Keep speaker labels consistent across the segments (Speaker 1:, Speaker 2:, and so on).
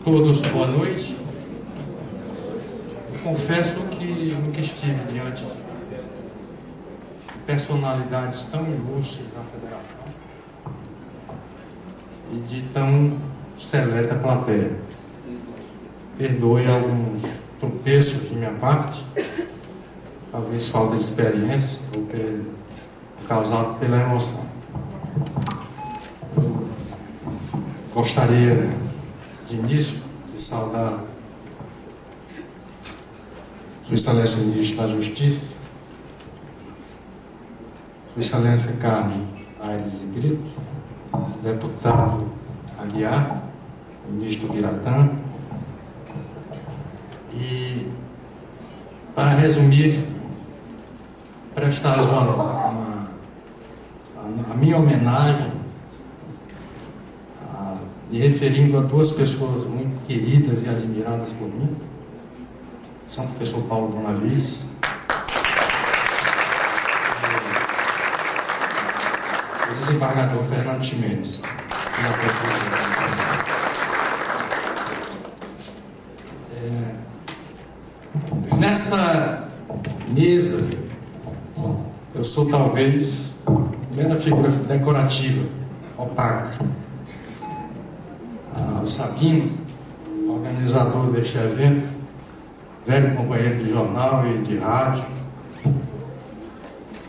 Speaker 1: todos, boa noite. Confesso que nunca estive diante de personalidades tão ilustres da Federação e de tão seleta plateia. Perdoe alguns tropeços de minha parte, talvez falta de experiência ou causado pela emoção. Eu gostaria, de início, de saudar Sua Excelência o Ministro da Justiça, Sua Excelência Carlos Aires de Brito, Deputado Aguiar, Ministro Biratã, e, para resumir, prestar a minha homenagem, me referindo a duas pessoas muito queridas e admiradas por mim, São Professor Paulo Bonavides e o desembargador Fernando Ximenes. Nessa mesa, eu sou talvez mera figura decorativa, opaca. O Sabino, organizador deste evento, velho companheiro de jornal e de rádio,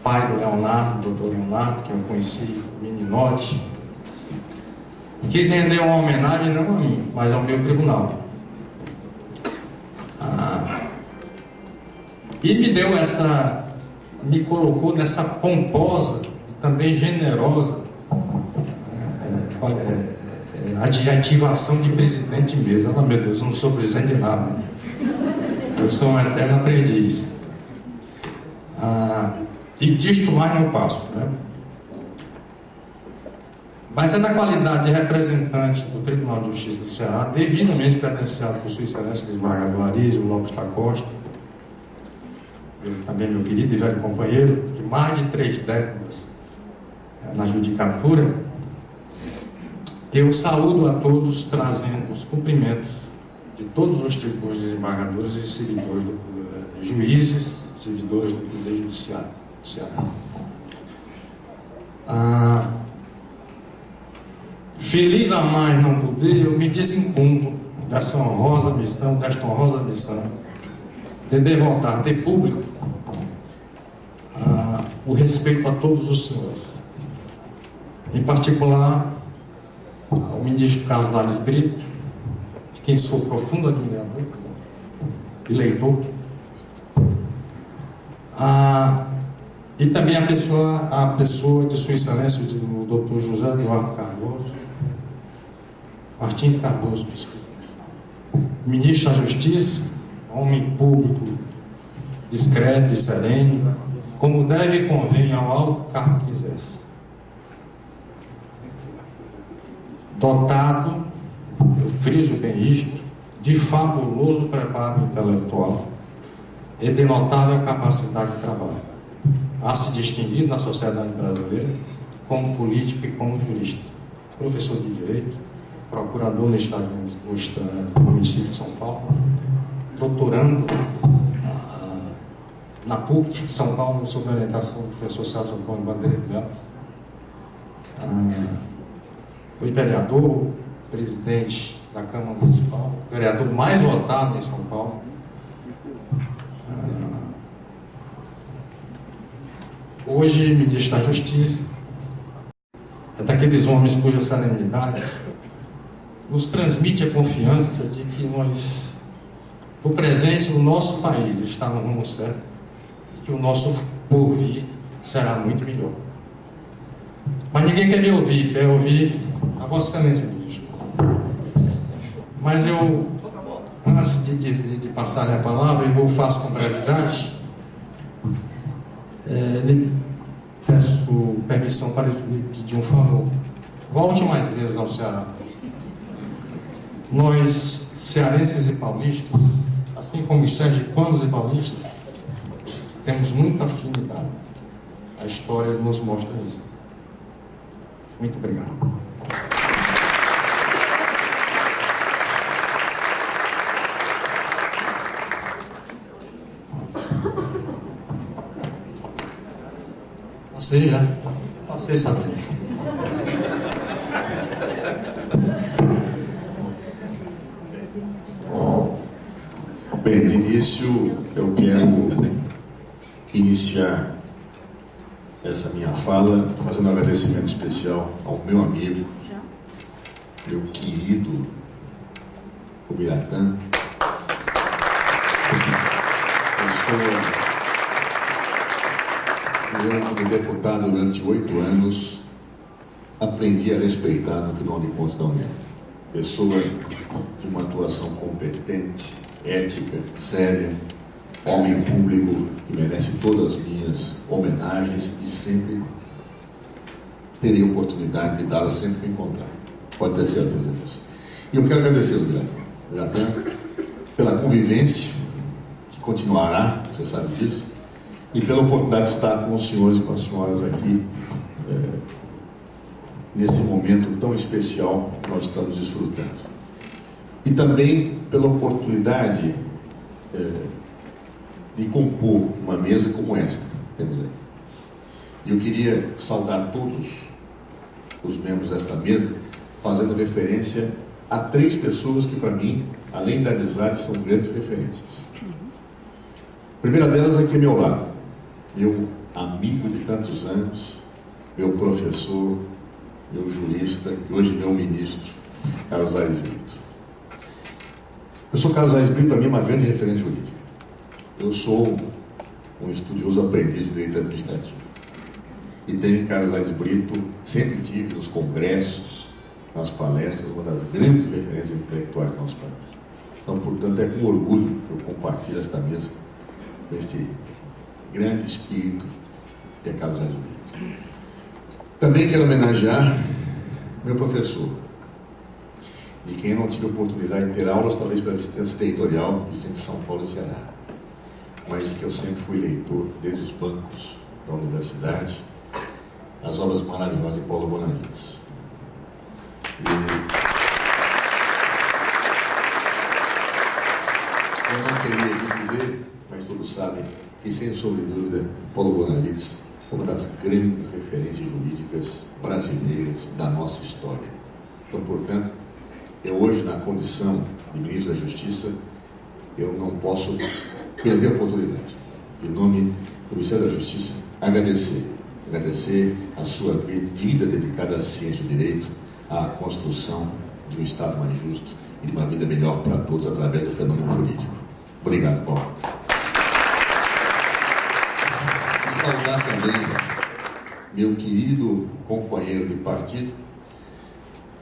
Speaker 1: pai do Leonardo, doutor Leonardo, que eu conheci meninote, e quis render uma homenagem não a mim, mas ao meu tribunal. E me colocou nessa pomposa e também generosa adjetivação de presidente de mesa. Oh, meu Deus, eu não sou presidente de nada. Eu sou um eterno aprendiz. E disto mais não passo, né? Mas é na qualidade de representante do Tribunal de Justiça do Ceará, devidamente credenciado por Sua Excelência o desembargador Arísio Lopes da Costa, ele também meu querido e velho companheiro, de mais de 3 décadas na judicatura, que eu saúdo a todos, trazendo os cumprimentos de todos os tribunos, desembargadores e servidores, juízes, servidores do Poder Judiciário do Ceará. Feliz a mais não poder, eu me desincumbo desta honrosa missão, de devotar de público o respeito a todos os senhores, em particular ao ministro Carlos Aires de Brito, de quem sou profundo admirador e leitor, e também a pessoa de Sua Excelência o Dr. José Eduardo Martins Cardoso, ministro da Justiça, homem público, discreto e sereno, como deve e convém ao alto cargo que exerce. Dotado, eu friso bem isto, de fabuloso preparo intelectual e de notável capacidade de trabalho, a se distinguir na sociedade brasileira como político e como jurista, professor de Direito, procurador no Estado do município de São Paulo, doutorando na PUC de São Paulo, sob a orientação do professor Celso Antônio Bandeira de Melo. Foi vereador, presidente da Câmara Municipal, vereador mais votado em São Paulo. Hoje, ministro da Justiça, é daqueles homens cuja serenidade nos transmite a confiança de que nós, o presente, o nosso país está no rumo certo e que o nosso porvir será muito melhor. Mas ninguém quer me ouvir, quer ouvir a Vossa Excelência, ministro. Mas eu, antes de passar a palavra, eu faço com brevidade, lhe peço permissão para lhe pedir um favor. Volte mais vezes ao Ceará. Nós, cearenses e paulistas, assim como os sergipanos e paulistas, temos muita afinidade. A história nos mostra isso. Muito obrigado. Passei já. Passei sabendo.
Speaker 2: Bem, de início eu quero iniciar essa minha fala fazendo um agradecimento especial ao meu amigo, meu querido Ubiratã, pessoa que eu, como deputado durante 8 anos, aprendi a respeitar no Tribunal de Contas da União. Pessoa de uma atuação competente, ética, séria, homem público que merece todas as minhas homenagens e sempre terei oportunidade de dá-las sempre que encontrar. Pode ter certeza disso. E eu quero agradecer ao Ubiratã pela convivência, que continuará, você sabe disso, e pela oportunidade de estar com os senhores e com as senhoras aqui nesse momento tão especial que nós estamos desfrutando. E também pela oportunidade de compor uma mesa como esta que temos aqui. E eu queria saudar todos os membros desta mesa, fazendo referência a 3 pessoas que, para mim, além da amizade, são grandes referências. A primeira delas aqui ao meu lado, meu amigo de tantos anos, meu professor, meu jurista e hoje meu ministro, Carlos Aires Brito. Eu sou Carlos Aires Brito, para mim é uma grande referência jurídica. Eu sou um estudioso aprendiz de direito administrativo. E tenho em Carlos Aires Brito, sempre tive nos congressos, nas palestras, uma das grandes referências intelectuais do nosso país. Então, portanto, é com orgulho que eu compartilho esta mesa com este grande espírito que é Carlos Aires Brito. Também quero homenagear meu professor, de quem eu não tive a oportunidade de ter aulas, talvez pela distância territorial, que está em São Paulo e Ceará, mas de que eu sempre fui leitor, desde os bancos da universidade, as obras maravilhosas de Paulo Bonavides. Eu não queria aqui dizer, mas todos sabem, que sem sombra de dúvida, Paulo Bonavides é uma das grandes referências jurídicas brasileiras da nossa história. Então, portanto, eu hoje, na condição de ministro da Justiça, eu não posso perder a oportunidade, em nome do Ministério da Justiça, agradecer a sua vida dedicada à ciência do direito, à construção de um Estado mais justo e de uma vida melhor para todos através do fenômeno jurídico. Obrigado, Paulo. E saudar também meu querido companheiro de partido,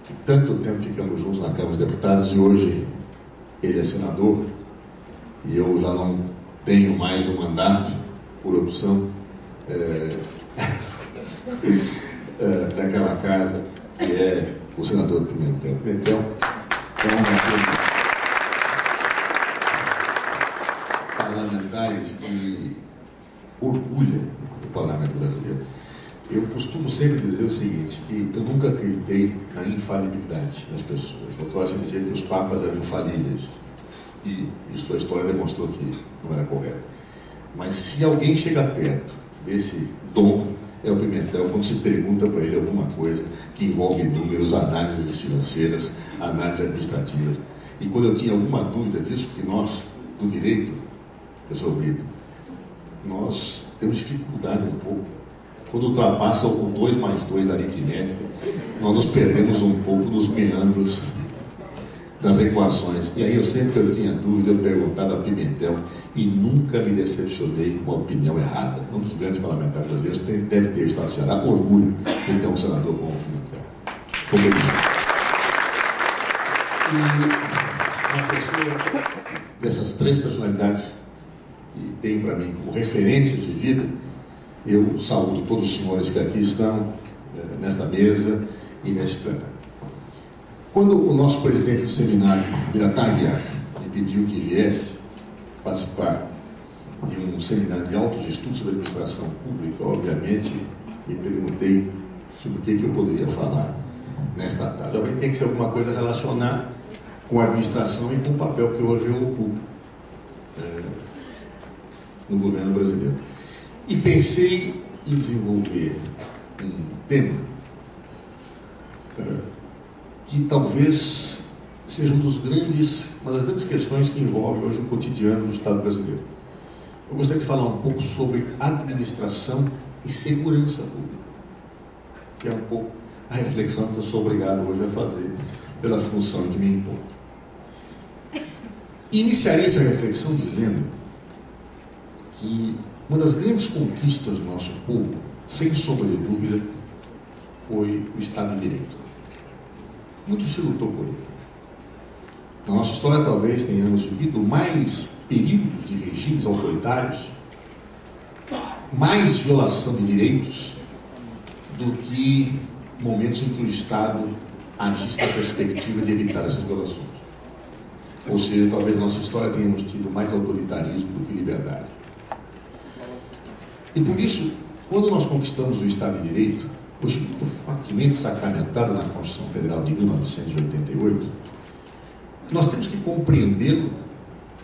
Speaker 2: que tanto tempo ficamos juntos na Câmara dos Deputados e hoje ele é senador e eu já não tenho mais um mandato por opção daquela casa, que é o senador Pimentel. Pimentel é um daqueles parlamentares que orgulha o parlamento brasileiro. Eu costumo sempre dizer o seguinte, que eu nunca acreditei na infalibilidade das pessoas. Eu gosto de dizer que os papas eram infalíveis. E isso a história demonstrou que não era correto. Mas se alguém chega perto desse dom, é o Pimentel, quando se pergunta para ele alguma coisa que envolve números, análises financeiras, análises administrativas. E quando eu tinha alguma dúvida disso, porque nós, do direito, professor Brito, nós temos dificuldade um pouco. Quando ultrapassa o 2 mais 2 da aritmética, nós nos perdemos um pouco nos meandros das equações. E aí, sempre que eu tinha dúvida, eu perguntava a Pimentel e nunca me decepcionei com a opinião errada. Um dos grandes parlamentares brasileiros deve ter o Estado do Ceará orgulho de ter um senador como o Pimentel. Obrigado. E uma pessoa dessas 3 personalidades que tem para mim como referências de vida, eu saúdo todos os senhores que aqui estão, nesta mesa e nesse plenário. Quando o nosso presidente do seminário, Ubiratã Aguiar, me pediu que viesse participar de um seminário de altos estudos sobre administração pública, obviamente, me perguntei sobre o que eu poderia falar nesta tarde. Obviamente tem que ser alguma coisa relacionada com a administração e com o papel que hoje eu ocupo no governo brasileiro. E pensei em desenvolver um tema que talvez seja uma das grandes questões que envolve hoje o cotidiano do Estado brasileiro. Eu gostaria de falar um pouco sobre administração e segurança pública, que é um pouco a reflexão que eu sou obrigado hoje a fazer pela função que me impõe. Iniciarei essa reflexão dizendo que uma das grandes conquistas do nosso povo, sem sombra de dúvida, foi o Estado de Direito. Muito se lutou por ele. Na nossa história, talvez tenhamos vivido mais períodos de regimes autoritários, mais violação de direitos, do que momentos em que o Estado agisse na perspectiva de evitar essas violações. Ou seja, talvez na nossa história tenhamos tido mais autoritarismo do que liberdade. E por isso, quando nós conquistamos o Estado de Direito, hoje muito fortemente sacramentado na Constituição Federal de 1988, nós temos que compreendê-lo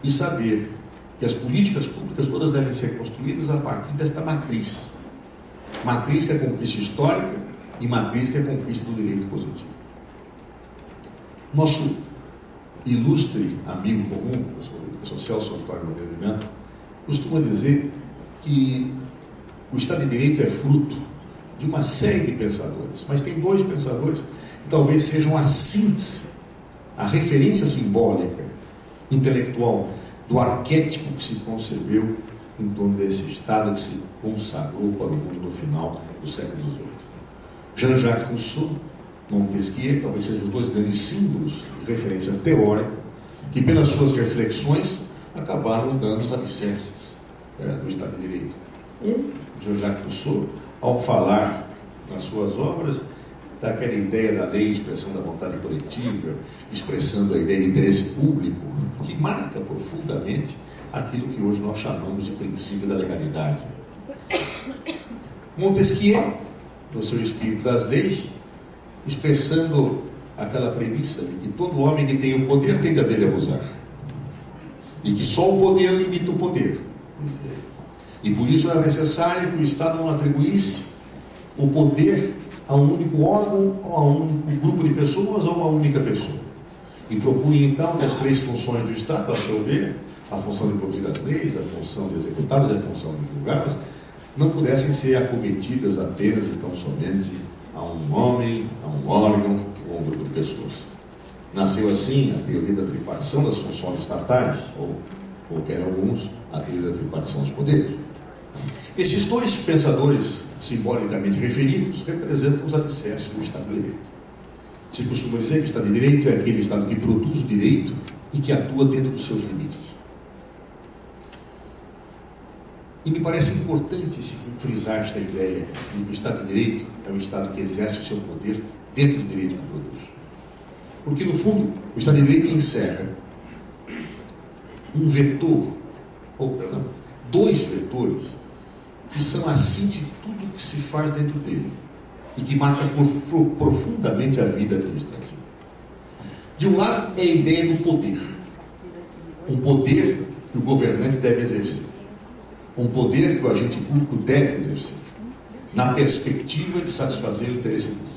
Speaker 2: e saber que as políticas públicas todas devem ser construídas a partir desta matriz. Matriz que é a conquista histórica e matriz que é a conquista do direito positivo. Nosso ilustre amigo comum, o professor Celso Antônio Monteiro de Mello, costuma dizer que o Estado de Direito é fruto de uma série de pensadores, mas tem dois pensadores que talvez sejam a síntese, a referência simbólica, intelectual, do arquétipo que se concebeu em torno desse Estado que se consagrou para o mundo no final do século XVIII. Jean-Jacques Rousseau, Montesquieu, talvez sejam os dois grandes símbolos de referência teórica, que pelas suas reflexões acabaram dando os alicerces do Estado de Direito. Jean-Jacques Rousseau, ao falar nas suas obras daquela ideia da lei, expressão da vontade coletiva, expressando a ideia de interesse público, que marca profundamente aquilo que hoje nós chamamos de princípio da legalidade. Montesquieu, no seu Espírito das Leis, expressando aquela premissa de que todo homem que tem o poder tende a dele abusar, e que só o poder limita o poder. E por isso era necessário que o Estado não atribuísse o poder a um único órgão, ou a um único grupo de pessoas, ou a uma única pessoa. E propunha então que as três funções do Estado, a seu ver, a função de produzir as leis, a função de executá-las e a função de julgá-las, não pudessem ser acometidas apenas, então, somente a um homem, a um órgão ou a um grupo de pessoas. Nasceu assim a teoria da tripartição das funções estatais, ou quer alguns, a teoria da tripartição dos poderes. Esses dois pensadores simbolicamente referidos representam os alicerces do Estado de Direito. Se costuma dizer que o Estado de Direito é aquele Estado que produz o direito e que atua dentro dos seus limites. E me parece importante frisar esta ideia de que o Estado de Direito é um Estado que exerce o seu poder dentro do direito que produz. Porque, no fundo, o Estado de Direito encerra um vetor, ou, perdão, dois vetores, que são a síntese de tudo que se faz dentro dele e que marca profundamente a vida administrativa. De um lado é a ideia do poder, um poder que o governante deve exercer, um poder que o agente público deve exercer, na perspectiva de satisfazer o interesse público.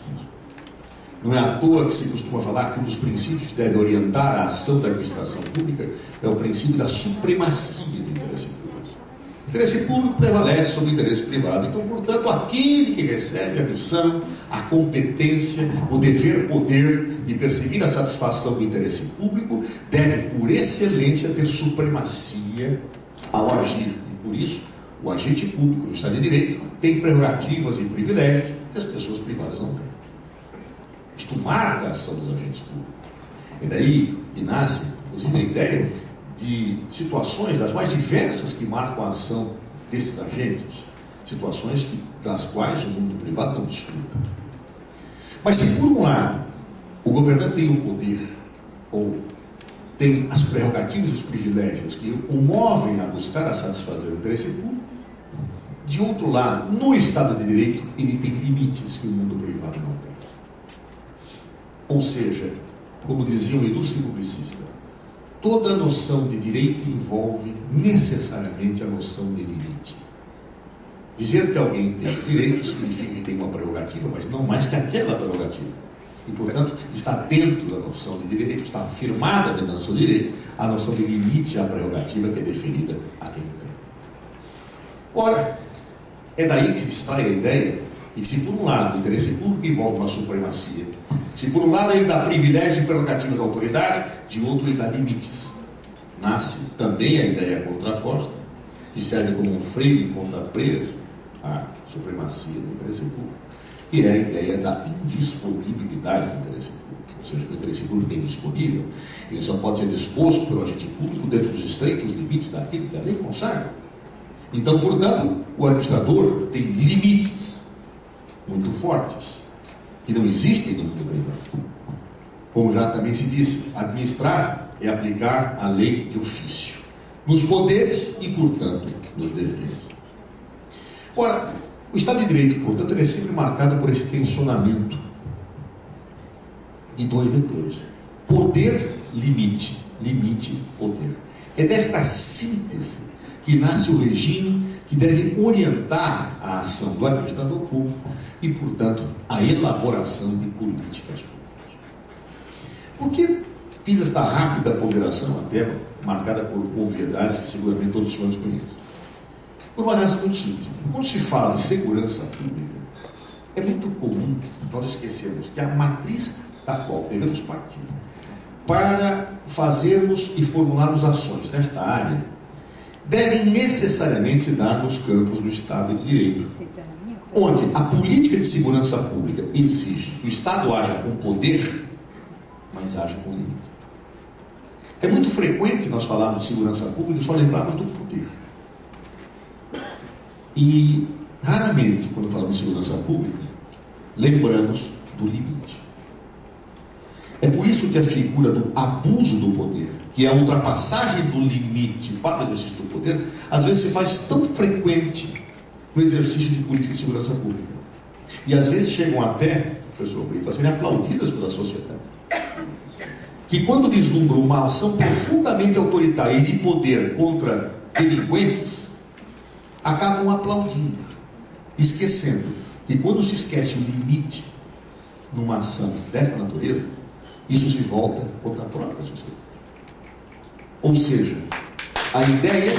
Speaker 2: Não é à toa que se costuma falar que um dos princípios que deve orientar a ação da administração pública é o princípio da supremacia do interesse público. O interesse público prevalece sobre o interesse privado. Então, portanto, aquele que recebe a missão, a competência, o dever-poder de perseguir a satisfação do interesse público deve, por excelência, ter supremacia ao agir. E, por isso, o agente público do Estado de Direito tem prerrogativas e privilégios que as pessoas privadas não têm. Isto marca a ação dos agentes públicos. E daí que nasce, inclusive, a ideia de situações das mais diversas que marcam a ação desses agentes, situações das quais o mundo privado não desfruta. Mas se, por um lado, o governante tem o poder, ou tem as prerrogativas e os privilégios que o movem a buscar a satisfazer o interesse público, de outro lado, no Estado de Direito, ele tem limites que o mundo privado não tem. Ou seja, como dizia um ilustre publicista, toda noção de direito envolve necessariamente a noção de limite. Dizer que alguém tem direito significa que tem uma prerrogativa, mas não mais que aquela prerrogativa. E, portanto, está dentro da noção de direito, está afirmada dentro da noção de direito, a noção de limite à prerrogativa que é deferida a quem tem. Ora, é daí que se extrai a ideia de que, se por um lado o interesse público envolve uma supremacia, se por um lado ele dá privilégios e prerrogativas à autoridade, de outro ele dá limites. Nasce também a ideia contraposta, que serve como um freio e contrapeso à supremacia do interesse público, que é a ideia da indisponibilidade do interesse público. Ou seja, o interesse público é indisponível, ele só pode ser disposto pelo agente público dentro dos estreitos limites daquilo que a lei consagra. Então, portanto, o administrador tem limites muito fortes, que não existem no mundo privado. Como já também se disse, administrar é aplicar a lei de ofício, nos poderes e, portanto, nos deveres. Ora, o Estado de Direito, portanto, ele é sempre marcado por esse tensionamento de dois vetores: poder, limite, limite, poder. É desta síntese que nasce o regime que deve orientar a ação do administrador público e, portanto, a elaboração de políticas públicas. Por que fiz esta rápida ponderação até marcada por obviedades que seguramente todos os senhores conhecem? Por uma razão muito simples. Quando se fala de segurança pública, é muito comum nós esquecermos que a matriz da qual devemos partir para fazermos e formularmos ações nesta área devem necessariamente se dar nos campos do Estado de Direito, onde a política de segurança pública exige que o Estado haja com poder, mas haja com limite. É muito frequente nós falarmos de segurança pública e só lembrarmos do poder. E raramente, quando falamos de segurança pública, lembramos do limite. É por isso que a figura do abuso do poder, que é a ultrapassagem do limite para o exercício do poder, às vezes se faz tão frequente no exercício de política de segurança pública. E às vezes chegam até, professor Brito, a serem aplaudidas pela sociedade. Que quando vislumbram uma ação profundamente autoritária e de poder contra delinquentes, acabam aplaudindo, esquecendo que quando se esquece o limite numa ação desta natureza, isso se volta contra a própria sociedade. Ou seja, a ideia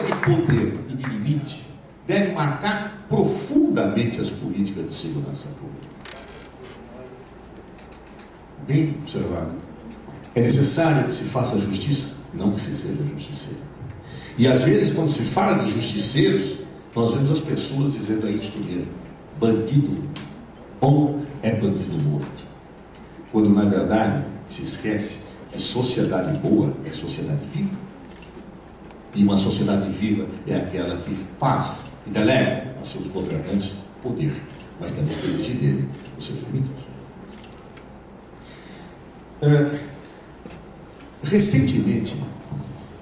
Speaker 2: de poder e de limite deve marcar profundamente as políticas de segurança pública. Bem observado. É necessário que se faça justiça, não que se seja justiceiro. E às vezes, quando se fala de justiceiros, nós vemos as pessoas dizendo a isto mesmo: bandido bom é bandido morto. Quando, na verdade, se esquece que sociedade boa é sociedade viva. E uma sociedade viva é aquela que faz e delega a seus governantes poder, mas também exige dele os seus limites. Recentemente,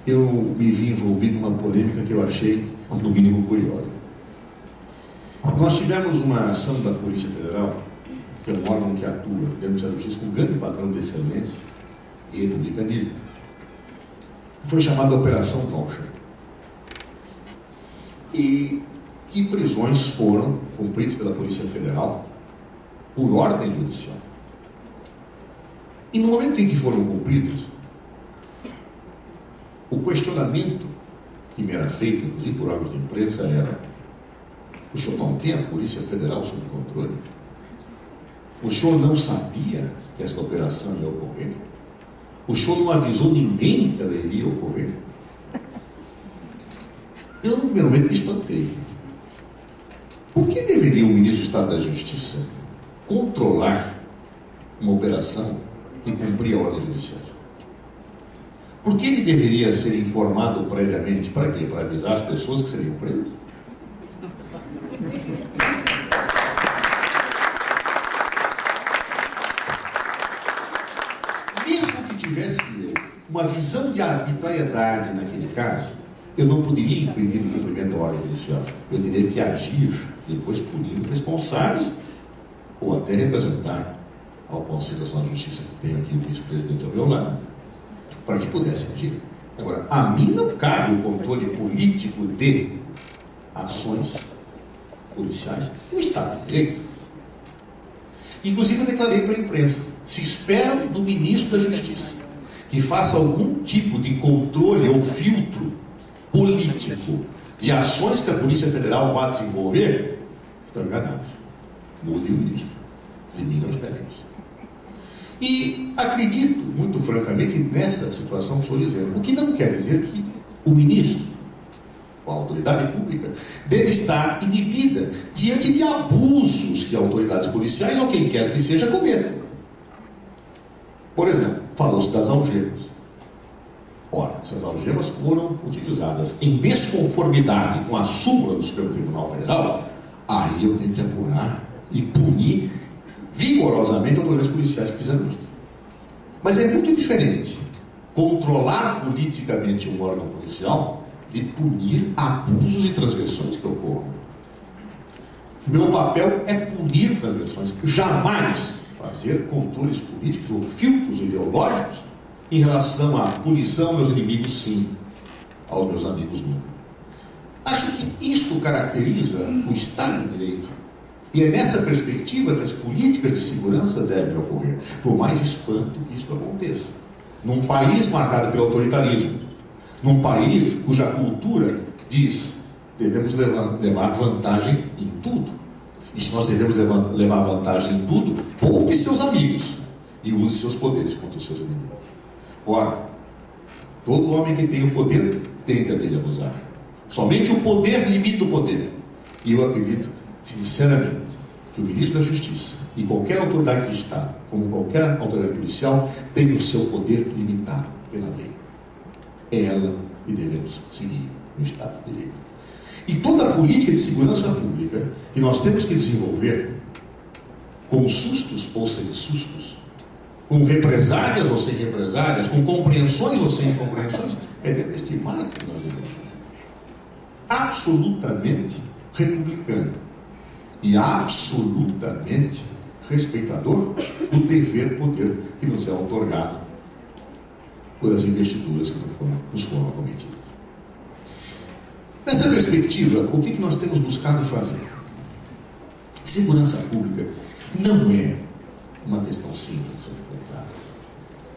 Speaker 2: eu me vi envolvido numa polêmica que eu achei, no mínimo, curiosa. Nós tivemos uma ação da Polícia Federal, que é um órgão que atua dentro da justiça com um grande padrão de excelência e republicanismo, que foi chamada Operação Voucher. E que prisões foram cumpridas pela Polícia Federal por ordem judicial. E no momento em que foram cumpridas, o questionamento que me era feito, inclusive por órgãos de imprensa, era: o senhor não tem a Polícia Federal sob controle? O senhor não sabia que esta operação ia ocorrer? O senhor não avisou ninguém que ela iria ocorrer? Eu, no primeiro momento, me espantei. Por que deveria o ministro do Estado da Justiça controlar uma operação que cumpria a ordem judicial? Por que ele deveria ser informado previamente? Para quê? Para avisar as pessoas que seriam presas? Mesmo que tivesse uma visão de arbitrariedade naquele caso, eu não poderia impedir o cumprimento da ordem judicial. Eu teria que agir, depois punindo responsáveis, ou até representar ao Conselho Nacional de Justiça, que tem aqui o vice-presidente ao meu lado, para que pudesse agir. Agora, a mim não cabe o controle político de ações policiais no Estado de Direito. Inclusive, eu declarei para a imprensa: se esperam do ministro da Justiça que faça algum tipo de controle ou filtro político de ações que a Polícia Federal vai desenvolver, estão enganados. Mude o ministro. De mim não esperem isso. E acredito, muito francamente, nessa situação que estou dizendo. O que não quer dizer que o ministro, a autoridade pública, deve estar inibida diante de abusos que autoridades policiais ou quem quer que seja cometam. Por exemplo, falou-se das algemas. Ora, essas algemas foram utilizadas em desconformidade com a súmula do Supremo Tribunal Federal, aí eu tenho que apurar e punir vigorosamente autoridades policiais que fizeram isso. Mas é muito diferente controlar politicamente um órgão policial de punir abusos e transgressões que ocorram. Meu papel é punir transgressões, jamais fazer controles políticos ou filtros ideológicos em relação à punição aos meus inimigos, sim, aos meus amigos, nunca. Acho que isto caracteriza o Estado de Direito. E é nessa perspectiva que as políticas de segurança devem ocorrer, por mais espanto que isto aconteça. Num país marcado pelo autoritarismo, num país cuja cultura diz devemos levar vantagem em tudo. E se nós devemos levar vantagem em tudo, poupe seus amigos e use seus poderes contra os seus inimigos. Ora, todo homem que tem o poder tende a dele abusar. Somente o poder limita o poder. E eu acredito, sinceramente, que o ministro da Justiça e qualquer autoridade de Estado, como qualquer autoridade policial, tem o seu poder limitado pela lei. É ela que devemos seguir no Estado de Direito. E toda a política de segurança pública que nós temos que desenvolver, com sustos ou sem sustos, com represálias ou sem represálias, com compreensões ou sem compreensões, é dentro deste marco que nós devemos fazer. Absolutamente republicano e absolutamente respeitador do dever-poder que nos é outorgado por as investiduras que nos foram acometidas. Nessa perspectiva, o que nós temos buscado fazer? Segurança pública não é uma questão simples,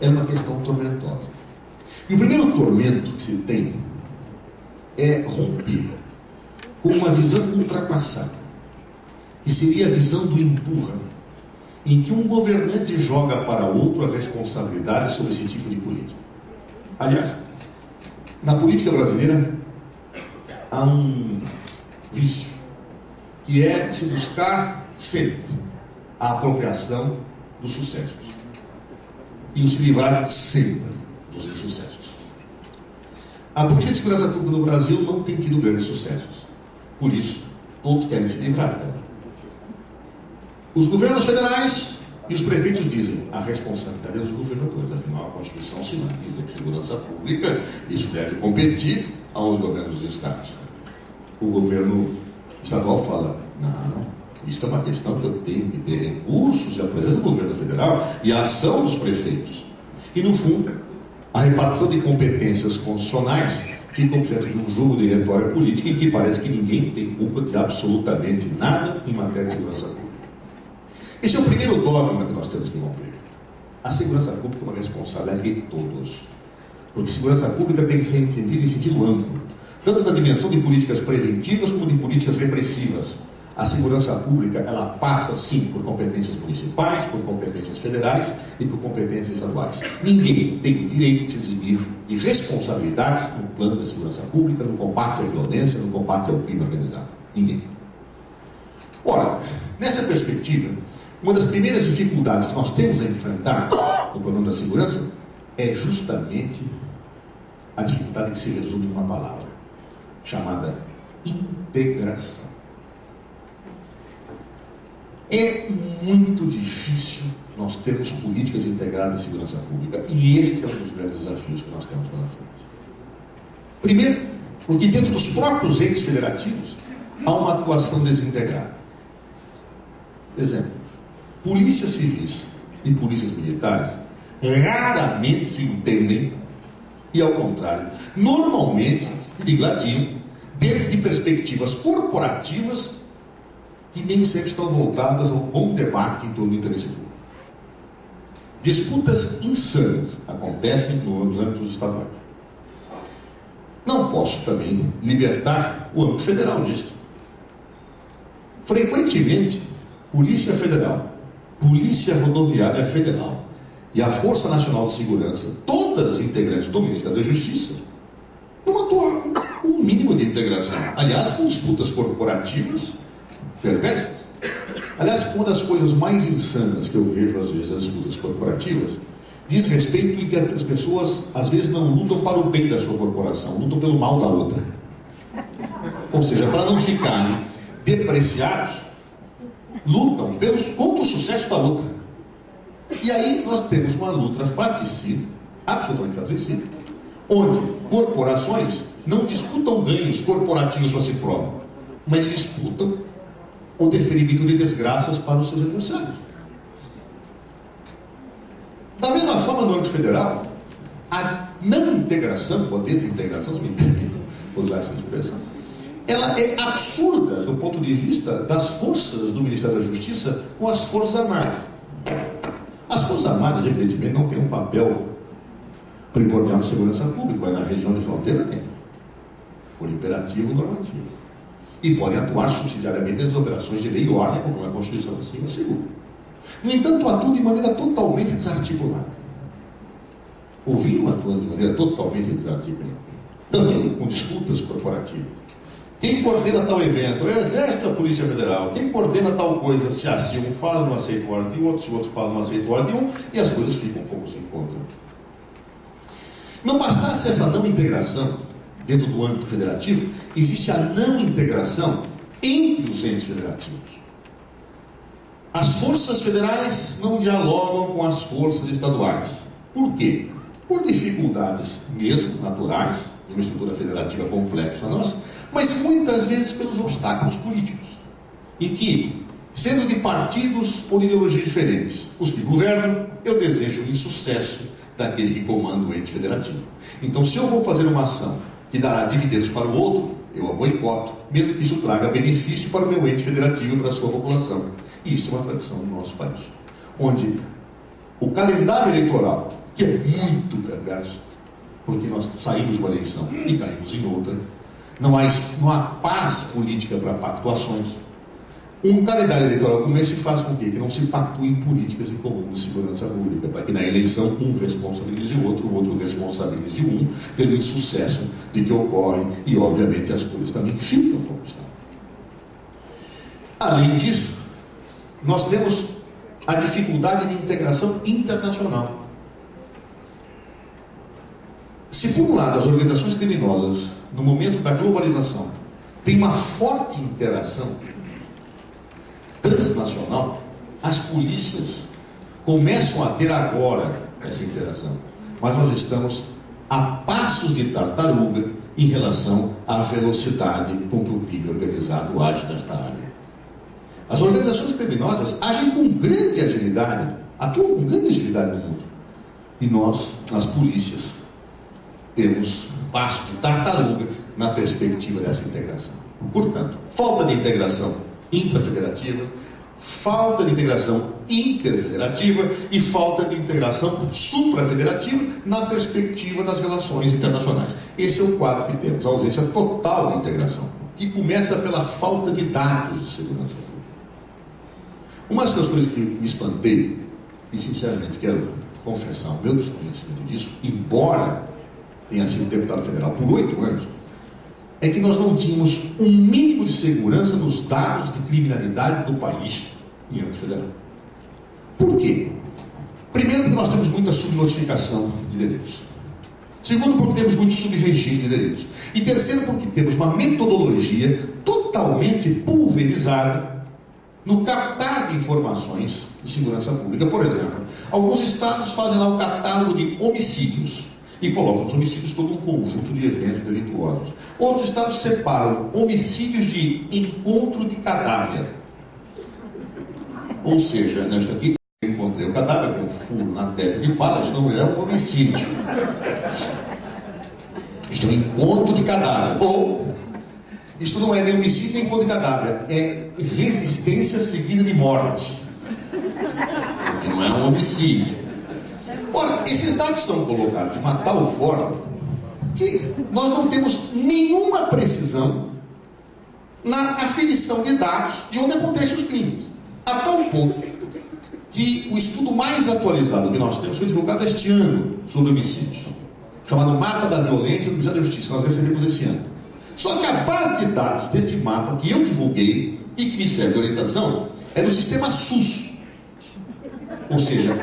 Speaker 2: é uma questão tormentosa. E o primeiro tormento que se tem é romper com uma visão ultrapassada, que seria a visão do empurra, em que um governante joga para outro a responsabilidade sobre esse tipo de política. Aliás, na política brasileira há um vício, que é se buscar sempre a apropriação dos sucessos e o se livrar sempre dos insucessos. A política de segurança pública no Brasil não tem tido grandes sucessos. Por isso, todos querem se livrar dela. Os governos federais e os prefeitos dizem a responsabilidade é dos governadores, afinal a Constituição sinaliza que segurança pública, isso deve competir aos governos dos estados. O governo estadual fala, não, isso é uma questão que eu tenho que ter recursos e a presença do governo federal e a ação dos prefeitos. E no fundo, a repartição de competências constitucionais fica objeto de um jogo de retórica política em que parece que ninguém tem culpa de absolutamente nada em matéria de segurança pública. Esse é o primeiro dogma que nós temos que romper. A segurança pública é uma responsabilidade de todos. Porque segurança pública tem que ser entendida em sentido amplo, tanto na dimensão de políticas preventivas como de políticas repressivas. A segurança pública, ela passa, sim, por competências municipais, por competências federais e por competências estaduais. Ninguém tem o direito de se eximir de responsabilidades no plano da segurança pública, no combate à violência, no combate ao crime organizado. Ninguém. Ora, nessa perspectiva, uma das primeiras dificuldades que nós temos a enfrentar no problema da segurança é justamente a dificuldade que se resume em uma palavra, chamada integração. É muito difícil nós termos políticas integradas de segurança pública e este é um dos grandes desafios que nós temos pela frente. Primeiro, porque dentro dos próprios entes federativos há uma atuação desintegrada. Exemplo, polícias civis e polícias militares raramente se entendem E ao contrário, normalmente digladiam dentro de perspectivas corporativas que nem sempre estão voltadas ao bom debate em torno do interesse público. Disputas insanas acontecem nos âmbitos estaduais. Não posso também libertar o âmbito federal disso. Frequentemente, Polícia Federal, Polícia Rodoviária Federal e a Força Nacional de Segurança, todas integrantes do Ministério da Justiça, não atuavam com um mínimo de integração. Aliás, com disputas corporativas perversas. Aliás, uma das coisas mais insanas que eu vejo, às vezes, nas disputas corporativas, diz respeito em que as pessoas, às vezes, não lutam para o bem da sua corporação, lutam pelo mal da outra. Ou seja, para não ficarem depreciados, lutam contra o sucesso da outra. E aí nós temos uma luta fratricida, absolutamente fratricida, onde corporações não disputam ganhos corporativos para si próprios, mas disputam o deferimento de desgraças para os seus adversários. Da mesma forma, no âmbito federal, a não integração, ou a desintegração, se me permitem usar essa expressão, ela é absurda do ponto de vista das forças do Ministério da Justiça com as Forças Armadas. As Forças Armadas, evidentemente, não têm um papel primordial de segurança pública, mas na região de fronteira tem, por imperativo normativo. E podem atuar subsidiariamente nas operações de lei e ordem, conforme a Constituição assim assegura. No entanto, atuam de maneira totalmente desarticulada. Ou vinham atuando de maneira totalmente desarticulada. Também com disputas corporativas. Quem coordena tal evento? É o Exército ou a Polícia Federal? Quem coordena tal coisa? Se um fala, não aceita o ordem de outro, se o outro fala, não aceita o ordem de um, e as coisas ficam como se encontram. Não bastasse essa não integração dentro do âmbito federativo, existe a não integração entre os entes federativos. As forças federais não dialogam com as forças estaduais. Por quê? Por dificuldades mesmo naturais, de uma estrutura federativa complexa nossa, mas muitas vezes pelos obstáculos políticos, em que, sendo de partidos ou de ideologias diferentes, os que governam, eu desejo o insucesso daquele que comanda o ente federativo. Então, se eu vou fazer uma ação que dará dividendos para o outro, eu a boicoto, mesmo que isso traga benefício para o meu ente federativo e para a sua população. E isso é uma tradição no nosso país, onde o calendário eleitoral, que é muito perverso, porque nós saímos de uma eleição e caímos em outra, não há paz política para pactuações. Um calendário eleitoral como esse faz com que não se pactuem políticas em comum de segurança pública, para que na eleição um responsabilize o outro responsabilize um pelo insucesso de que ocorre, e obviamente as coisas também ficam como estão. Além disso, nós temos a dificuldade de integração internacional. Se por um lado as organizações criminosas, no momento da globalização, têm uma forte interação transnacional, as polícias começam a ter agora essa interação, mas nós estamos a passos de tartaruga em relação à velocidade com que o crime organizado age nesta área. As organizações criminosas agem com grande agilidade, atuam com grande agilidade no mundo, e nós, as polícias, temos passos de tartaruga na perspectiva dessa integração. Portanto, falta de integração intrafederativa, falta de integração interfederativa e falta de integração suprafederativa na perspectiva das relações internacionais. Esse é o quadro que temos, a ausência total de integração, que começa pela falta de dados de segurança pública. Uma das coisas que me espantei, e sinceramente quero confessar o meu desconhecimento disso, embora tenha sido deputado federal por 8 anos, é que nós não tínhamos um mínimo de segurança nos dados de criminalidade do país em âmbito federal. Por quê? Primeiro, porque nós temos muita subnotificação de delitos. Segundo, porque temos muito subregistro de delitos. E terceiro, porque temos uma metodologia totalmente pulverizada no captar de informações de segurança pública. Por exemplo, alguns estados fazem lá o catálogo de homicídios e colocam os homicídios todo um conjunto de eventos delituosos. Outros estados separam homicídios de encontro de cadáver. Ou seja, nesta aqui eu encontrei o cadáver com um furo na testa de bala, isso não é um homicídio. Isto é um encontro de cadáver. Ou, isto não é nem homicídio nem encontro de cadáver, é resistência seguida de morte. Porque não é um homicídio. Ora, esses dados são colocados de uma tal forma que nós não temos nenhuma precisão na aferição de dados de onde acontecem os crimes. A tal ponto que o estudo mais atualizado que nós temos foi divulgado este ano sobre homicídios, chamado Mapa da Violência do Ministério da Justiça, que nós recebemos esse ano. Só que a base de dados desse mapa que eu divulguei e que me serve de orientação é do sistema SUS. Ou seja,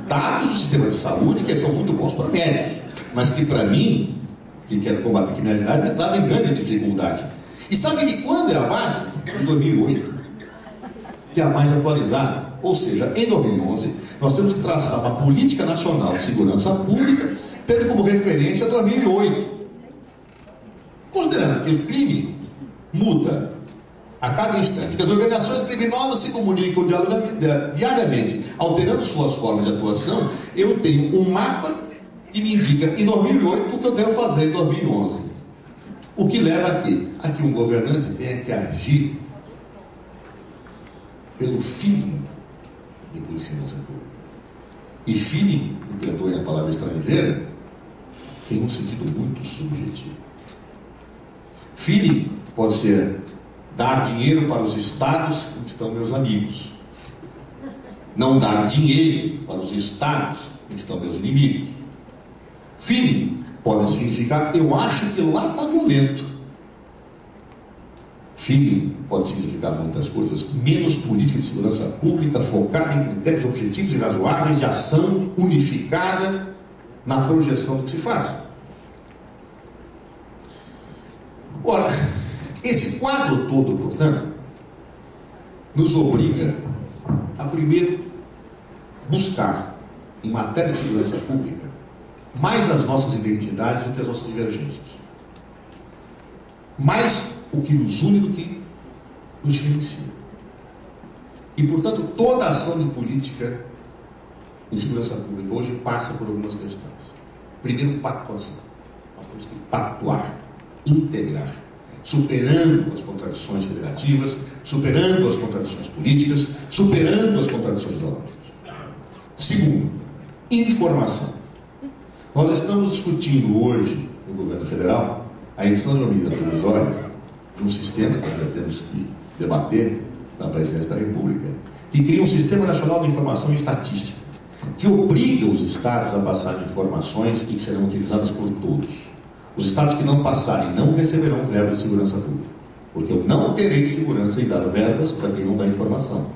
Speaker 2: dados do sistema de saúde que são muito bons para médicos, mas que para mim, que quero combater a criminalidade, me trazem grande dificuldade. E sabe de quando é a base? Em 2008, que é a mais atualizada. Ou seja, em 2011, nós temos que traçar uma política nacional de segurança pública, tendo como referência 2008. Considerando que o crime muda a cada instante, que as organizações criminosas se comunicam diariamente, alterando suas formas de atuação, eu tenho um mapa que me indica em 2008 o que eu devo fazer em 2011. O que leva a quê? A que um governante tenha que agir pelo feeling de policiamento público. E feeling, me perdoem a palavra estrangeira, tem um sentido muito subjetivo. Feeling pode ser dar dinheiro para os estados em que estão meus amigos. Não dar dinheiro para os estados em que estão meus inimigos. Feeling pode significar, eu acho que lá está violento. Feeling pode significar muitas coisas, menos política de segurança pública, focada em critérios objetivos e razoáveis de ação unificada na projeção do que se faz. Ora, esse quadro todo, portanto, nos obriga a primeiro buscar, em matéria de segurança pública, mais as nossas identidades do que as nossas divergências. Mais o que nos une do que nos diferencia. E, portanto, toda a ação de política em segurança pública hoje passa por algumas questões. Primeiro, pactuação. Nós temos que pactuar, integrar, superando as contradições federativas, superando as contradições políticas, superando as contradições ideológicas. Segundo, informação. Nós estamos discutindo hoje, no governo federal, a edição de uma medida provisória de um sistema que nós temos que debater na presidência da República, que cria um Sistema Nacional de Informação e Estatística, que obriga os estados a passarem informações e que serão utilizadas por todos. Os estados que não passarem não receberão verbas de segurança pública, porque eu não terei segurança em dar verbas para quem não dá informação.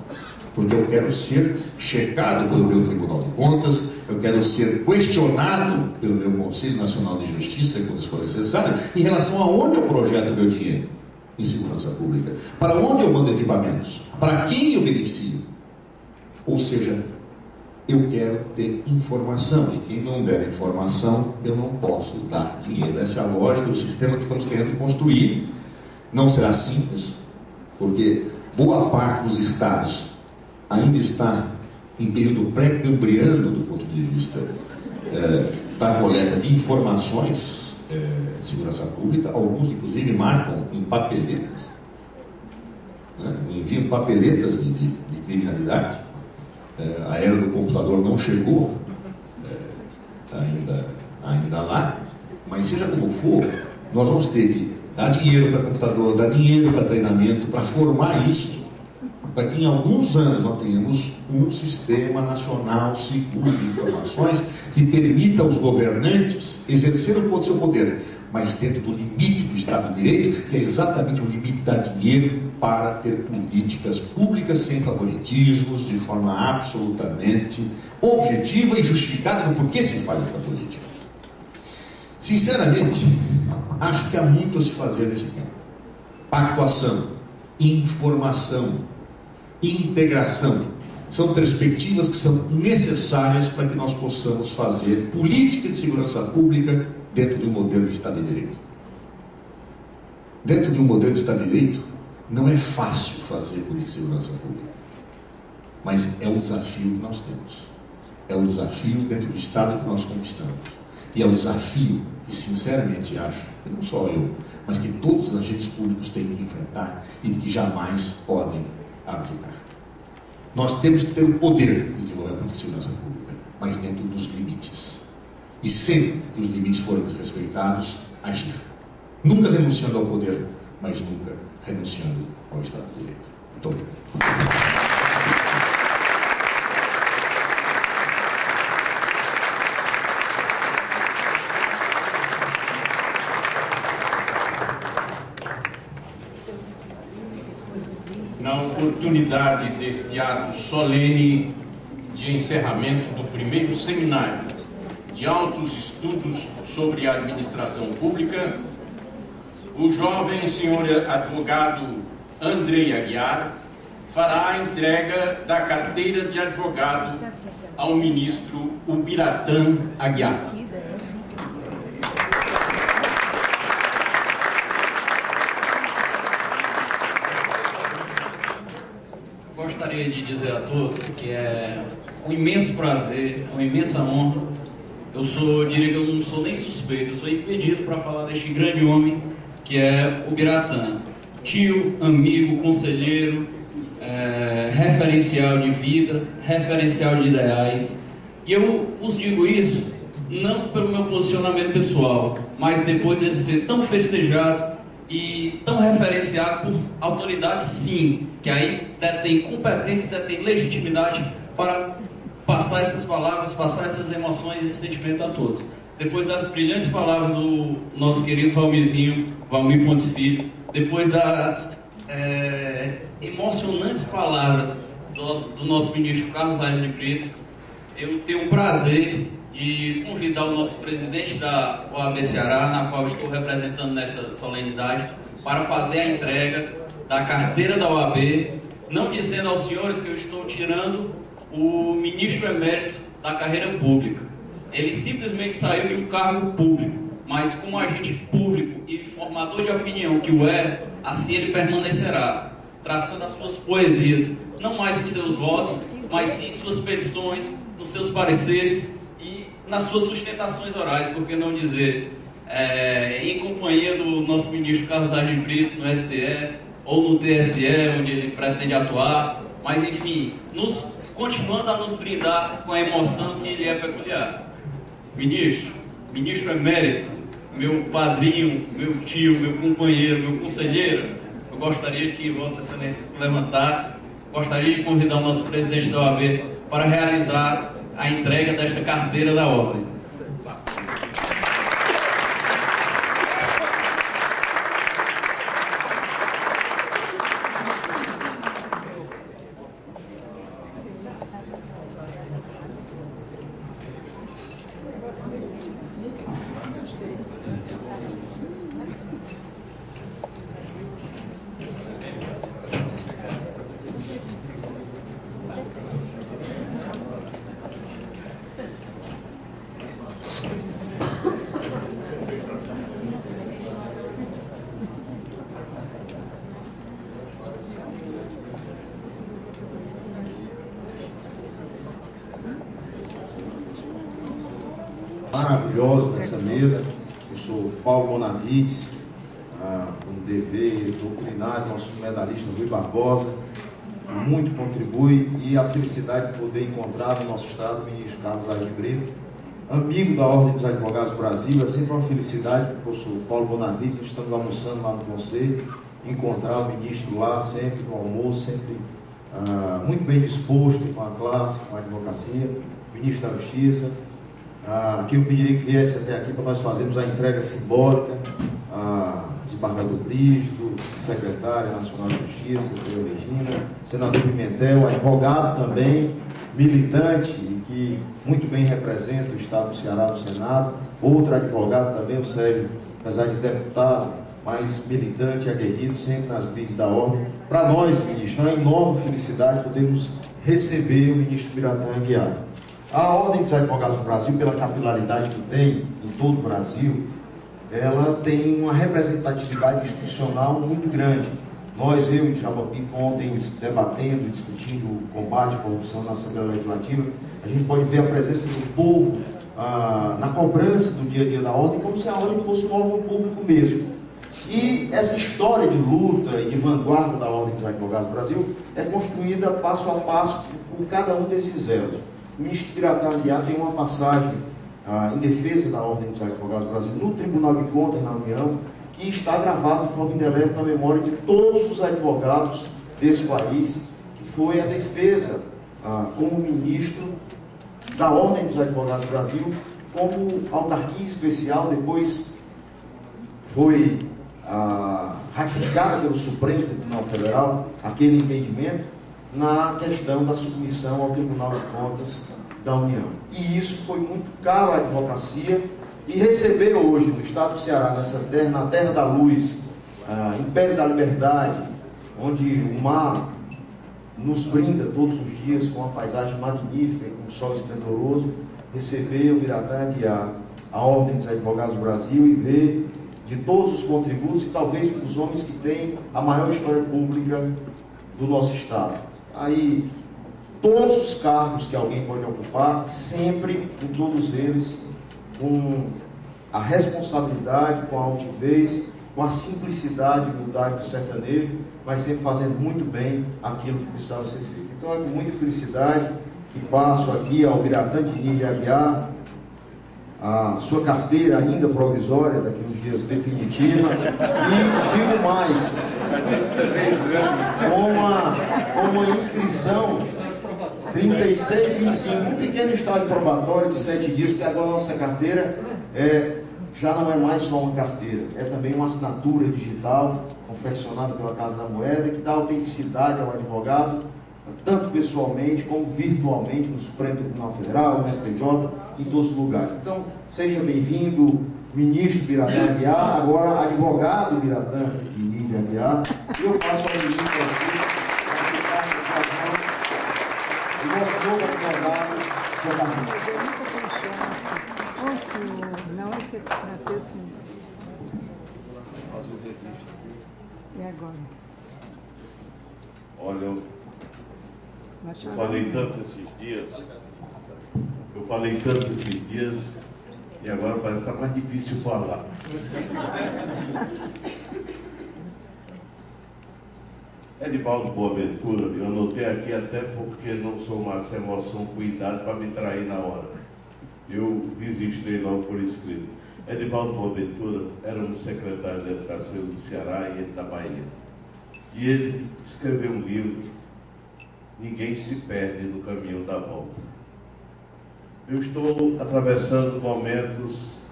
Speaker 2: Porque eu quero ser checado pelo meu Tribunal de Contas, eu quero ser questionado pelo meu Conselho Nacional de Justiça, quando isso for necessário, em relação a onde eu projeto o meu dinheiro em segurança pública, para onde eu mando equipamentos, para quem eu beneficio. Ou seja, eu quero ter informação, e quem não der informação, eu não posso dar dinheiro. Essa é a lógica do sistema que estamos querendo construir. Não será simples, porque boa parte dos estados ainda está em período pré-cambriano do ponto de vista da coleta de informações de segurança pública. Alguns, inclusive, marcam em papeletas, né? Enviam papeletas de criminalidade. A era do computador não chegou ainda lá, mas seja como for, nós vamos ter que dar dinheiro para computador, dar dinheiro para treinamento, para formar isso, para que em alguns anos nós tenhamos um sistema nacional seguro de informações que permita aos governantes exercer o seu poder, mas dentro do limite do Estado de Direito, que é exatamente o limite da dinheiro para ter políticas públicas sem favoritismos, de forma absolutamente objetiva e justificada do porquê se faz essa política. Sinceramente, acho que há muito a se fazer nesse campo. Pactuação, informação, integração, são perspectivas que são necessárias para que nós possamos fazer política de segurança pública dentro de um modelo de Estado de Direito. Dentro de um modelo de Estado de Direito, não é fácil fazer política de segurança pública, mas é um desafio que nós temos. É um desafio dentro do Estado que nós conquistamos. e é o desafio que, sinceramente, acho, e não só eu, mas que todos os agentes públicos têm que enfrentar e que jamais podem abdicar. Nós temos que ter o poder de desenvolver a política de segurança pública, mas dentro dos limites. E sempre que os limites forem desrespeitados, agir. Nunca renunciando ao poder, mas nunca renunciando ao Estado de Direito. Muito obrigado.
Speaker 3: Na oportunidade deste ato solene de encerramento do primeiro seminário de altos estudos sobre a administração pública, o jovem senhor advogado Andrei Aguiar fará a entrega da carteira de advogado ao ministro Ubiratã Aguiar.
Speaker 4: Gostaria de dizer a todos que é um imenso prazer, uma imensa honra. Diria que eu não sou nem suspeito, eu sou impedido para falar deste grande homem que é Ubiratã. Tio, amigo, conselheiro, referencial de vida, referencial de ideais. E eu os digo isso não pelo meu posicionamento pessoal, mas depois de ele ser tão festejado e tão referenciado por autoridades, sim, que aí detém competência, detém legitimidade para passar essas palavras, passar essas emoções e esse sentimento a todos. Depois das brilhantes palavras do nosso querido Valmir Pontes Filho, depois das emocionantes palavras do nosso ministro Carlos Aires de Brito, eu tenho o prazer de convidar o nosso presidente da OAB Ceará, na qual estou representando nesta solenidade, para fazer a entrega da carteira da OAB, não dizendo aos senhores que eu estou tirando o ministro emérito da carreira pública. Ele simplesmente saiu de um cargo público, mas como agente público e formador de opinião que o é, assim ele permanecerá, traçando as suas poesias, não mais em seus votos, mas sim em suas petições, nos seus pareceres e nas suas sustentações orais, por que não dizer, em companhia do nosso ministro Carlos Aires de Brito no STF, ou no TSE, onde ele pretende atuar, mas enfim, continuando a nos brindar com a emoção que lhe é peculiar. Ministro emérito, meu padrinho, meu tio, meu companheiro, meu conselheiro, eu gostaria de que Vossa Excelência se levantasse, gostaria de convidar o nosso presidente da OAB para realizar a entrega desta carteira da ordem.
Speaker 5: Maravilhoso nessa mesa. Eu sou Paulo Bonavides, um dever doutrinário, nosso medalhista Rui Barbosa, muito contribui, e a felicidade de poder encontrar no nosso estado o ministro Carlos Aires de Brito, amigo da Ordem dos Advogados do Brasil. É sempre uma felicidade, porque eu sou Paulo Bonavides, estamos almoçando lá no Conselho, encontrar o ministro lá, sempre no almoço, sempre muito bem disposto com a classe, com a advocacia, ministro da Justiça. Aqui eu pediria que viesse até aqui para nós fazermos a entrega simbólica, desembargador Brígido, secretária nacional de Justiça, doutora Regina, senador Pimentel, advogado também, militante, que muito bem representa o Estado do Ceará no Senado, outro advogado também, o Sérgio, apesar de deputado, mas militante, aguerrido, sempre nas leis da ordem. Para nós, ministro, é uma enorme felicidade podermos receber o ministro Ubiratã Aguiar. A Ordem dos Advogados do Brasil, pela capilaridade que tem em todo o Brasil, ela tem uma representatividade institucional muito grande. Nós, eu e Djalma Pinto, ontem debatendo, discutindo o combate à corrupção na Assembleia Legislativa, a gente pode ver a presença do povo na cobrança do dia a dia da ordem, como se a ordem fosse um órgão público mesmo. E essa história de luta e de vanguarda da Ordem dos Advogados do Brasil é construída passo a passo por cada um desses elos. O ministro Biratã Aguiar tem uma passagem em defesa da Ordem dos Advogados do Brasil no Tribunal de Contas, na União, que está gravado de forma indelével na memória de todos os advogados desse país, que foi a defesa como ministro da Ordem dos Advogados do Brasil, como autarquia especial, depois foi ratificada pelo Supremo Tribunal Federal, aquele entendimento, na questão da submissão ao Tribunal de Contas da União. E isso foi muito caro à advocacia, e receber hoje no estado do Ceará, nessa terra, na terra da luz, Império da Liberdade, onde o mar nos brinda todos os dias com uma paisagem magnífica, com um sol esplendoroso, receber o Biratã Aguiar, a Ordem dos Advogados do Brasil, e ver de todos os contributos, e talvez um dos homens que tem a maior história pública do nosso estado. Aí, todos os cargos que alguém pode ocupar, sempre, em todos eles, com a responsabilidade, com a altivez, com a simplicidade e humildade do sertanejo, mas sempre fazendo muito bem aquilo que precisava ser feito. Então é com muita felicidade que passo aqui ao Biratã Diniz de Aguiar a sua carteira ainda provisória, daqui uns dias definitiva, e digo mais, com uma inscrição 3625, um pequeno estágio probatório de 7 dias, porque agora a nossa carteira já não é mais só uma carteira, é também uma assinatura digital, confeccionada pela Casa da Moeda, que dá autenticidade ao advogado, tanto pessoalmente como virtualmente, no Supremo Tribunal Federal, no STJ, em todos os lugares. Então, seja bem-vindo, ministro Biratã Aguiar, agora advogado Biratã Diniz de Aguiar, e eu passo ao ministro da Justiça para ficar no Japão, o nosso novo advogado, seu Carlinhos.
Speaker 6: Não é que bateu sim.
Speaker 5: Fazer o registro.
Speaker 6: E agora?
Speaker 7: Olha, eu falei tanto esses dias, e agora parece que está mais difícil falar. Edivaldo Boaventura, eu anotei aqui até porque não sou mais emoção, cuidado para me trair na hora. Eu registrei logo por escrito. Edivaldo Boaventura era um secretário de Educação do Ceará e ele da Bahia. E ele escreveu um livro, Ninguém se Perde no Caminho da Volta. Eu estou atravessando momentos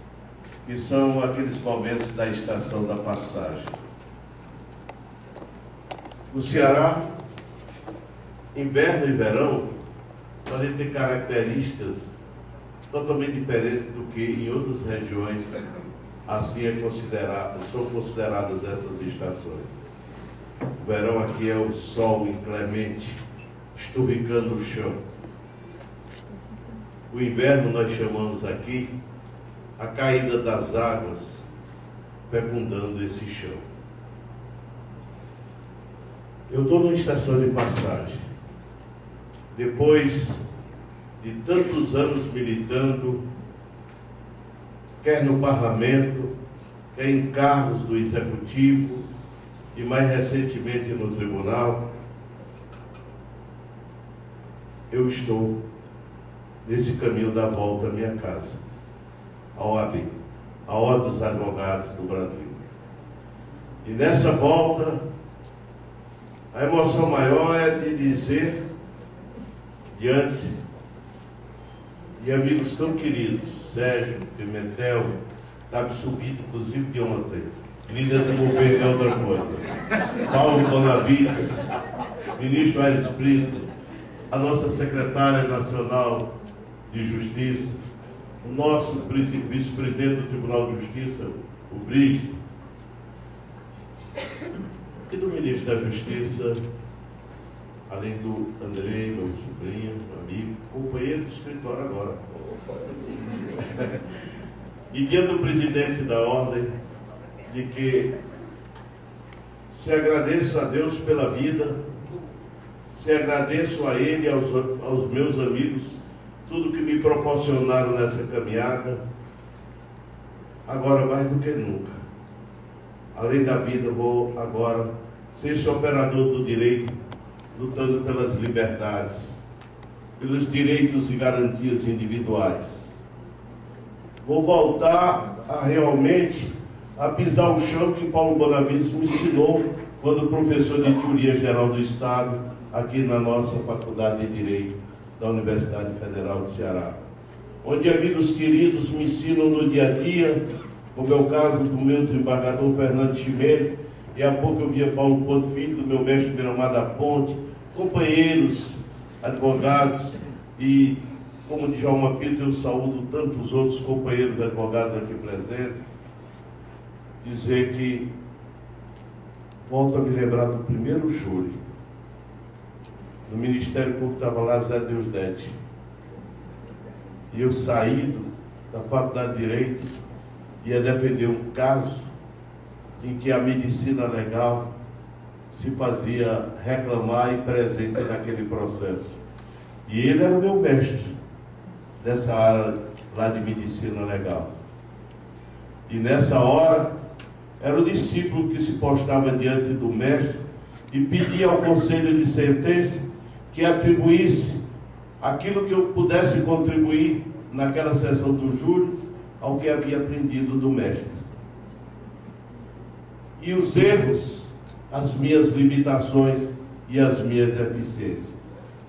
Speaker 7: que são aqueles momentos da estação da passagem. No Ceará, inverno e verão podem ter características totalmente diferentes do que em outras regiões assim são consideradas essas estações. O verão aqui é o sol inclemente, esturricando o chão. O inverno nós chamamos aqui a caída das águas, fecundando esse chão. Eu estou numa estação de passagem. Depois de tantos anos militando, quer no parlamento, quer em cargos do executivo e mais recentemente no tribunal, eu estou nesse caminho da volta à minha casa, a OAB, a Ordem dos Advogados do Brasil. E nessa volta, a emoção maior é de dizer, diante de amigos tão queridos, Sérgio Pimentel, está me subindo, inclusive, de ontem, líder do governo é outra coisa, Paulo Bonavides, ministro Aires Brito, a nossa secretária nacional de Justiça, o nosso vice-presidente do Tribunal de Justiça, o Brígido, e do ministro da Justiça, além do Andrei, meu sobrinho, amigo, companheiro do escritório agora. E diante do presidente da Ordem, de que se agradeço a Deus pela vida, se agradeço a ele e aos meus amigos tudo que me proporcionaram nessa caminhada, agora mais do que nunca. Além da vida, vou agora ser esse operador do direito, lutando pelas liberdades, pelos direitos e garantias individuais. Vou voltar a realmente a pisar o chão que Paulo Bonavides me ensinou quando professor de Teoria Geral do Estado, aqui na nossa Faculdade de Direito da Universidade Federal do Ceará. Onde amigos queridos me ensinam no dia a dia, como é o caso do meu desembargador Fernando Chimenez, e há pouco eu via Paulo Ponto Filho, do meu mestre Miramar da Ponte, companheiros, advogados, e como de Djalma Pinto, eu saúdo tantos outros companheiros advogados aqui presentes, dizer que volto a me lembrar do primeiro júri, no Ministério Público estava lá Zé Deusdete, e eu saí da Faculdade de Direito, ia defender um caso em que a medicina legal se fazia reclamar e presente naquele processo. E ele era o meu mestre dessa área lá de medicina legal. E nessa hora, era o discípulo que se postava diante do mestre e pedia ao conselho de sentença que atribuísse aquilo que eu pudesse contribuir naquela sessão do júri ao que havia aprendido do mestre. E os erros, as minhas limitações e as minhas deficiências.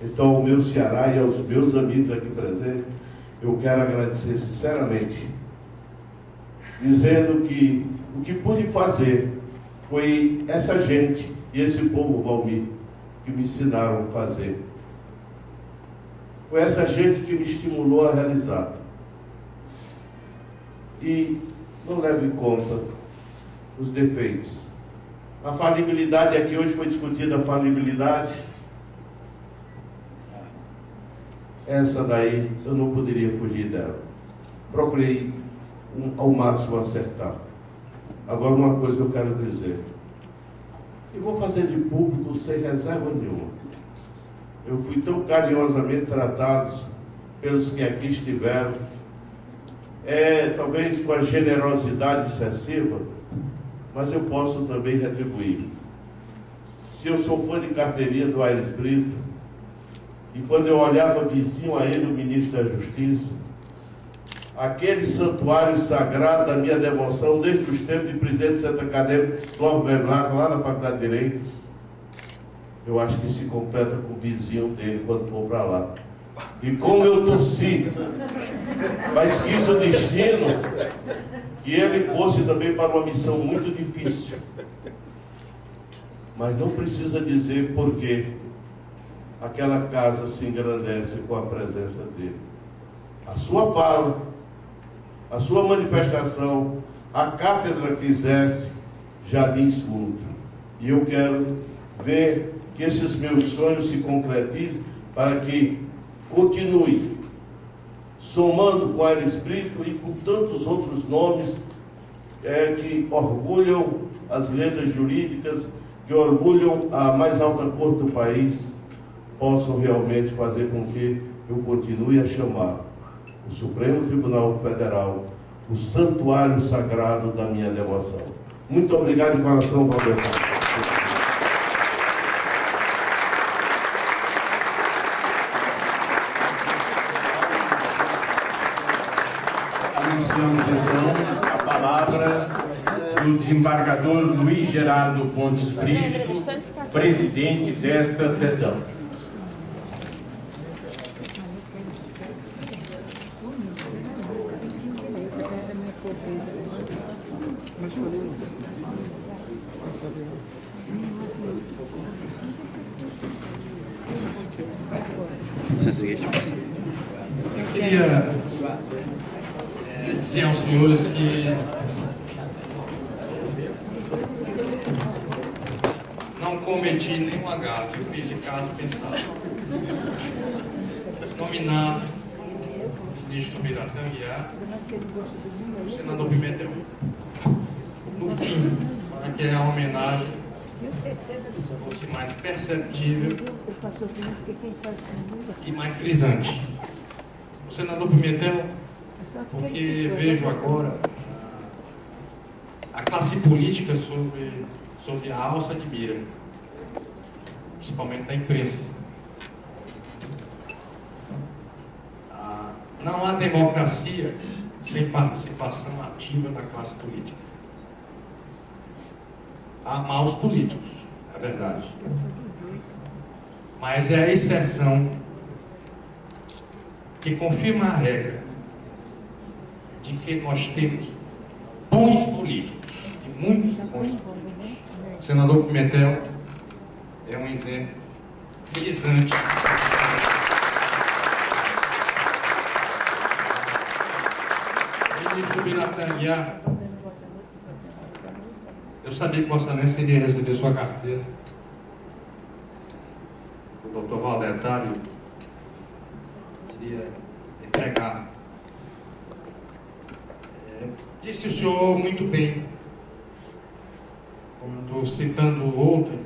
Speaker 7: Então, ao meu Ceará e aos meus amigos aqui presentes, eu quero agradecer sinceramente, dizendo que o que pude fazer foi essa gente e esse povo, Valmir, que me ensinaram a fazer. Foi essa gente que me estimulou a realizar. E não leve em conta os defeitos. A falibilidade, aqui hoje foi discutida a falibilidade. Essa daí eu não poderia fugir dela. Procurei ao máximo acertar. Agora, uma coisa eu quero dizer, e vou fazer de público sem reserva nenhuma. Eu fui tão carinhosamente tratado pelos que aqui estiveram, talvez com a generosidade excessiva, mas eu posso também retribuir. Se eu sou fã de carteirinha do Aires Brito, e quando eu olhava vizinho a ele, o ministro da Justiça, aquele santuário sagrado da minha devoção, desde os tempos de presidente do Centro Acadêmico, Clóvis Bernardo, lá na Faculdade de Direito, eu acho que se completa com o vizinho dele quando for para lá. E como eu torci, mas quis o destino que ele fosse também para uma missão muito difícil. Mas não precisa dizer por que aquela casa se engrandece com a presença dele. A sua fala, a sua manifestação, a cátedra que exerce, já diz muito. E eu quero ver que esses meus sonhos se concretizem para que continue somando com Aires Brito e com tantos outros nomes que orgulham as letras jurídicas, que orgulham a mais alta corte do país, possam realmente fazer com que eu continue a chamar o Supremo Tribunal Federal o santuário sagrado da minha devoção. Muito obrigado de coração, Valdemar.
Speaker 3: Anunciamos então a palavra do desembargador Luiz Gerardo Pontes Frígido, presidente desta sessão.
Speaker 1: Eu queria dizer aos senhores que não cometi nenhuma gafe, eu fiz de caso pensado. Nominar o ministro Biratã Guiar, o senador Pimentel. No fim, para que a homenagem fosse mais perceptível e mais frisante. o senador Pimentel, porque vejo agora a classe política sobre a alça de mira, principalmente da imprensa. Não há democracia sem participação ativa da classe política. Há maus políticos, é verdade. Mas é a exceção que confirma a regra de que nós temos bons políticos, e muitos bons políticos. O senador Pimentel é um exemplo frisante. O ministro Biratã Aguiar, eu sabia que Vossa Excelência iria receber sua carteira. O doutor Valdetário iria entregar. Disse o senhor muito bem, quando citando o outro,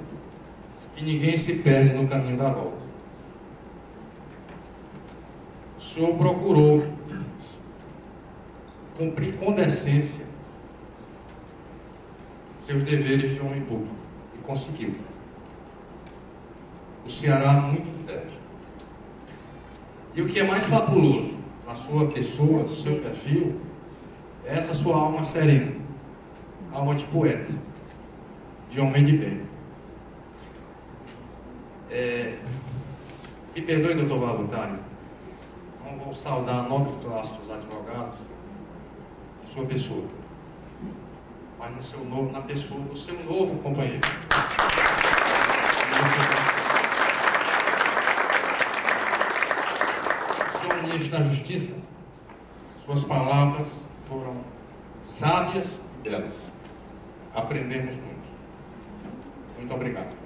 Speaker 1: que ninguém se perde no caminho da volta. O senhor procurou cumprir com decência seus deveres de homem público e conseguiu. O Ceará muito deve. E o que é mais fabuloso na sua pessoa, no seu perfil, é essa sua alma serena, alma de poeta, de homem de bem. Me perdoe, doutor Valdetário, não vou saudar a nobre classe dos advogados, sua pessoa, mas no seu novo, na pessoa do seu novo companheiro. Senhor ministro da Justiça, suas palavras foram sábias e belas. Aprendemos muito. Muito obrigado.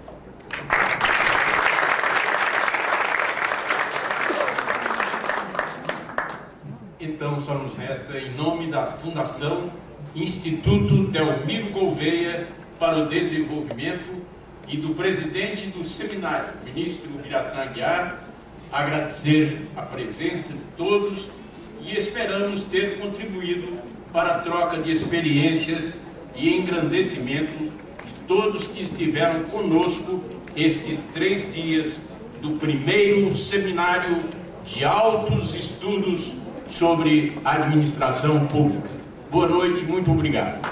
Speaker 3: Então, só nos resta, em nome da Fundação Instituto Delmiro Gouveia para o Desenvolvimento e do presidente do seminário, ministro Biratã Aguiar, agradecer a presença de todos e esperamos ter contribuído para a troca de experiências e engrandecimento de todos que estiveram conosco estes 3 dias do primeiro seminário de altos estudos sobre administração pública. Boa noite, muito obrigado.